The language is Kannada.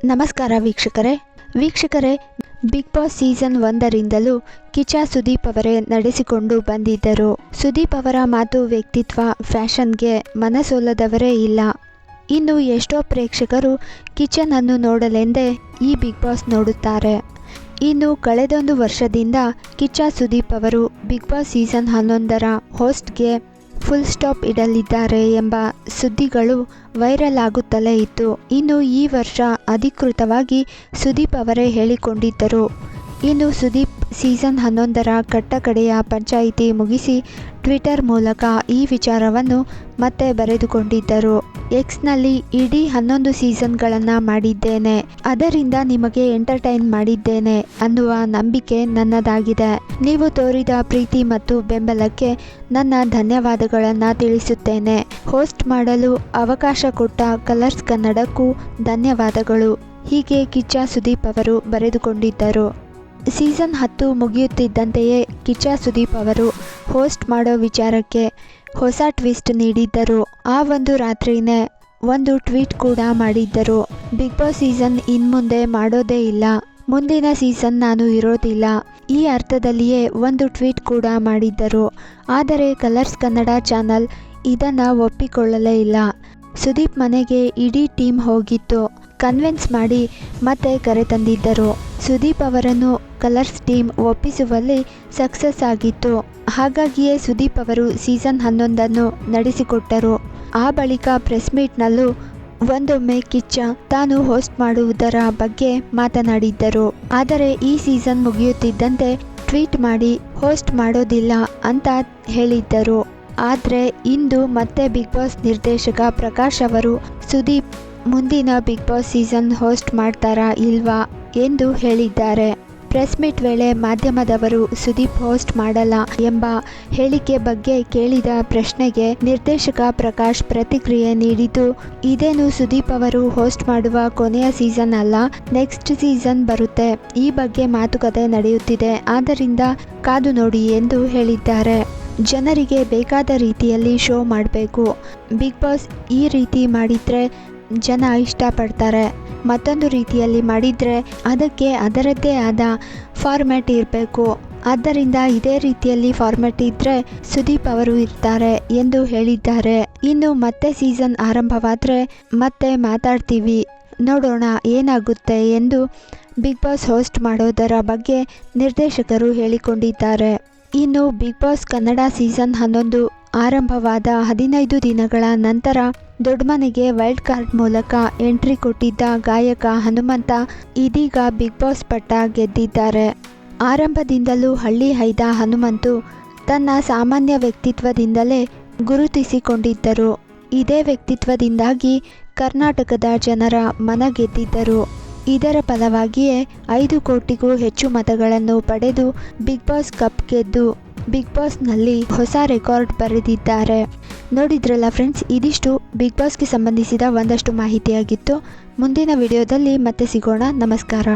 ನಮಸ್ಕಾರ ವೀಕ್ಷಕರೇ ಬಿಗ್ ಬಾಸ್ ಸೀಸನ್ 1ರಿಂದಲೂ ಕಿಚ್ಚ ಸುದೀಪ್ ಅವರೇ ನಡೆಸಿಕೊಂಡು ಬಂದಿದ್ದರು. ಸುದೀಪ್ ಅವರ ಮಾತು, ವ್ಯಕ್ತಿತ್ವ, ಫ್ಯಾಷನ್ಗೆ ಮನಸೋಲದವರೇ ಇಲ್ಲ. ಇನ್ನು ಎಷ್ಟೋ ಪ್ರೇಕ್ಷಕರು ಕಿಚ್ಚನನ್ನು ನೋಡಲೆಂದೇ ಈ ಬಿಗ್ ಬಾಸ್ ನೋಡುತ್ತಾರೆ. ಇನ್ನು ಕಳೆದೊಂದು ವರ್ಷದಿಂದ ಕಿಚ್ಚ ಸುದೀಪ್ ಅವರು ಬಿಗ್ ಬಾಸ್ ಸೀಸನ್ 11ರ ಹೋಸ್ಟ್ಗೆ ಫುಲ್ ಸ್ಟಾಪ್ ಇಡಲಿದ್ದಾರೆ ಎಂಬ ಸುದ್ದಿಗಳು ವೈರಲ್ ಆಗುತ್ತಲೇ ಇತ್ತು. ಇನ್ನು ಈ ವರ್ಷ ಅಧಿಕೃತವಾಗಿ ಸುದೀಪ್ ಅವರೇ ಹೇಳಿಕೊಂಡಿದ್ದರು. ಇನ್ನು ಸುದೀಪ್ ಸೀಸನ್ 11ರ ಕಟ್ಟಕಡೆಯ ಪಂಚಾಯಿತಿ ಮುಗಿಸಿ ಟ್ವಿಟರ್ ಮೂಲಕ ಈ ವಿಚಾರವನ್ನು ಮತ್ತೆ ಬರೆದುಕೊಂಡಿದ್ದರು. ಎಕ್ಸ್ನಲ್ಲಿ ಇಡೀ 11 ಸೀಸನ್ಗಳನ್ನು ಮಾಡಿದ್ದೇನೆ, ಅದರಿಂದ ನಿಮಗೆ ಎಂಟರ್ಟೈನ್ ಮಾಡಿದ್ದೇನೆ ಅನ್ನುವ ನಂಬಿಕೆ ನನ್ನದಾಗಿದೆ. ನೀವು ತೋರಿದ ಪ್ರೀತಿ ಮತ್ತು ಬೆಂಬಲಕ್ಕೆ ನನ್ನ ಧನ್ಯವಾದಗಳನ್ನು ತಿಳಿಸುತ್ತೇನೆ. ಹೋಸ್ಟ್ ಮಾಡಲು ಅವಕಾಶ ಕೊಟ್ಟ ಕಲರ್ಸ್ ಕನ್ನಡಕ್ಕೂ ಧನ್ಯವಾದಗಳು. ಹೀಗೆ ಕಿಚ್ಚ ಸುದೀಪ್ ಅವರು ಬರೆದುಕೊಂಡಿದ್ದರು. ಸೀಸನ್ 10 ಮುಗಿಯುತ್ತಿದ್ದಂತೆಯೇ ಕಿಚ್ಚ ಸುದೀಪ್ ಅವರು ಹೋಸ್ಟ್ ಮಾಡೋ ವಿಚಾರಕ್ಕೆ ಹೊಸ ಟ್ವಿಸ್ಟ್ ನೀಡಿದ್ದರು. ಆ ಒಂದು ರಾತ್ರಿನೇ ಒಂದು ಟ್ವೀಟ್ ಕೂಡ ಮಾಡಿದ್ದರು. ಬಿಗ್ ಬಾಸ್ ಸೀಸನ್ ಇನ್ಮುಂದೆ ಮಾಡೋದೇ ಇಲ್ಲ, ಮುಂದಿನ ಸೀಸನ್ ನಾನು ಇರೋದಿಲ್ಲ, ಈ ಅರ್ಥದಲ್ಲಿಯೇ ಒಂದು ಟ್ವೀಟ್ ಕೂಡ ಮಾಡಿದ್ದರು. ಆದರೆ ಕಲರ್ಸ್ ಕನ್ನಡ ಚಾನಲ್ ಇದನ್ನು ಒಪ್ಪಿಕೊಳ್ಳಲೇ ಇಲ್ಲ. ಸುದೀಪ್ ಮನೆಗೆ ಇಡೀ ಟೀಮ್ ಹೋಗಿತ್ತು. ಕನ್ವಿನ್ಸ್ ಮಾಡಿ ಮತ್ತೆ ಕರೆತಂದಿದ್ದರು. ಸುದೀಪ್ ಅವರನ್ನು ಕಲರ್ಸ್ ಟೀಮ್ ಒಪ್ಪಿಸುವಲ್ಲಿ ಸಕ್ಸಸ್ ಆಗಿತ್ತು. ಹಾಗಾಗಿಯೇ ಸುದೀಪ್ ಅವರು ಸೀಸನ್ 11 ನಡೆಸಿಕೊಟ್ಟರು. ಆ ಬಳಿಕ ಪ್ರೆಸ್ ಮೀಟ್ನಲ್ಲೂ ಒಂದೊಮ್ಮೆ ಕಿಚ್ಚ ತಾನು ಹೋಸ್ಟ್ ಮಾಡುವುದರ ಬಗ್ಗೆ ಮಾತನಾಡಿದ್ದರು. ಆದರೆ ಈ ಸೀಸನ್ ಮುಗಿಯುತ್ತಿದ್ದಂತೆ ಟ್ವೀಟ್ ಮಾಡಿ ಹೋಸ್ಟ್ ಮಾಡೋದಿಲ್ಲ ಅಂತ ಹೇಳಿದ್ದರು. ಆದರೆ ಇಂದು ಮತ್ತೆ ಬಿಗ್ ಬಾಸ್ ನಿರ್ದೇಶಕ ಪ್ರಕಾಶ್ ಅವರು ಸುದೀಪ್ ಮುಂದಿನ ಬಿಗ್ ಬಾಸ್ ಸೀಸನ್ ಹೋಸ್ಟ್ ಮಾಡ್ತಾರಾ ಇಲ್ವಾ ಎಂದು ಹೇಳಿದ್ದಾರೆ. ಪ್ರೆಸ್ ಮೀಟ್ ವೇಳೆ ಮಾಧ್ಯಮದವರು ಸುದೀಪ್ ಹೋಸ್ಟ್ ಮಾಡಲ್ಲ ಎಂಬ ಹೇಳಿಕೆ ಬಗ್ಗೆ ಕೇಳಿದ ಪ್ರಶ್ನೆಗೆ ನಿರ್ದೇಶಕ ಪ್ರಕಾಶ್ ಪ್ರತಿಕ್ರಿಯೆ ನೀಡಿದ್ದು, ಇದೇನು ಸುದೀಪ್ ಅವರು ಹೋಸ್ಟ್ ಮಾಡುವ ಕೊನೆಯ ಸೀಸನ್ ಅಲ್ಲ, ನೆಕ್ಸ್ಟ್ ಸೀಸನ್ ಬರುತ್ತೆ. ಈ ಬಗ್ಗೆ ಮಾತುಕತೆ ನಡೆಯುತ್ತಿದೆ, ಆದ್ದರಿಂದ ಕಾದು ನೋಡಿ ಎಂದು ಹೇಳಿದ್ದಾರೆ. ಜನರಿಗೆ ಬೇಕಾದ ರೀತಿಯಲ್ಲಿ ಶೋ ಮಾಡಬೇಕು. ಬಿಗ್ ಬಾಸ್ ಈ ರೀತಿ ಮಾಡಿದ್ರೆ ಜನ ಇಷ್ಟಪಡ್ತಾರೆ. ಮತ್ತೊಂದು ರೀತಿಯಲ್ಲಿ ಮಾಡಿದರೆ ಅದಕ್ಕೆ ಅದರದ್ದೇ ಆದ ಫಾರ್ಮ್ಯಾಟ್ ಇರಬೇಕು. ಆದ್ದರಿಂದ ಇದೇ ರೀತಿಯಲ್ಲಿ ಫಾರ್ಮ್ಯಾಟ್ ಇದ್ದರೆ ಸುದೀಪ್ ಅವರು ಇರ್ತಾರೆ ಎಂದು ಹೇಳಿದ್ದಾರೆ. ಇನ್ನು ಮತ್ತೆ ಸೀಸನ್ ಆರಂಭವಾದರೆ ಮತ್ತೆ ಮಾತಾಡ್ತೀವಿ, ನೋಡೋಣ ಏನಾಗುತ್ತೆ ಎಂದು ಬಿಗ್ ಬಾಸ್ ಹೋಸ್ಟ್ ಮಾಡೋದರ ಬಗ್ಗೆ ನಿರ್ದೇಶಕರು ಹೇಳಿಕೊಂಡಿದ್ದಾರೆ. ಇನ್ನು ಬಿಗ್ ಬಾಸ್ ಕನ್ನಡ ಸೀಸನ್ 11 ಆರಂಭವಾದ 15 ದಿನಗಳ ನಂತರ ದೊಡ್ಡಮನೆಗೆ ವೈಲ್ಡ್ ಕಾರ್ಡ್ ಮೂಲಕ ಎಂಟ್ರಿ ಕೊಟ್ಟಿದ್ದ ಗಾಯಕ ಹನುಮಂತ ಇದೀಗ ಬಿಗ್ ಬಾಸ್ ಪಟ್ಟ ಗೆದ್ದಿದ್ದಾರೆ. ಆರಂಭದಿಂದಲೂ ಹಳ್ಳಿ ಹೈದ ಹನುಮಂತು ತನ್ನ ಸಾಮಾನ್ಯ ವ್ಯಕ್ತಿತ್ವದಿಂದಲೇ ಗುರುತಿಸಿಕೊಂಡಿದ್ದರು. ಇದೇ ವ್ಯಕ್ತಿತ್ವದಿಂದಾಗಿ ಕರ್ನಾಟಕದ ಜನರ ಮನ ಗೆದ್ದಿದ್ದರು. ಇದರ ಫಲವಾಗಿಯೇ 5 ಕೋಟಿಗೂ ಹೆಚ್ಚು ಮತಗಳನ್ನು ಪಡೆದು ಬಿಗ್ ಬಾಸ್ ಕಪ್ ಗೆದ್ದು ಬಿಗ್ ಬಾಸ್ನಲ್ಲಿ ಹೊಸ ರೆಕಾರ್ಡ್ ಬರೆದಿದ್ದಾರೆ. ನೋಡಿದ್ರಲ್ಲ ಫ್ರೆಂಡ್ಸ್, ಇದಿಷ್ಟು ಬಿಗ್ ಬಾಸ್ಗೆ ಸಂಬಂಧಿಸಿದ ಒಂದಷ್ಟು ಮಾಹಿತಿಯಾಗಿತ್ತು. ಮುಂದಿನ ವಿಡಿಯೋದಲ್ಲಿ ಮತ್ತೆ ಸಿಗೋಣ. ನಮಸ್ಕಾರ.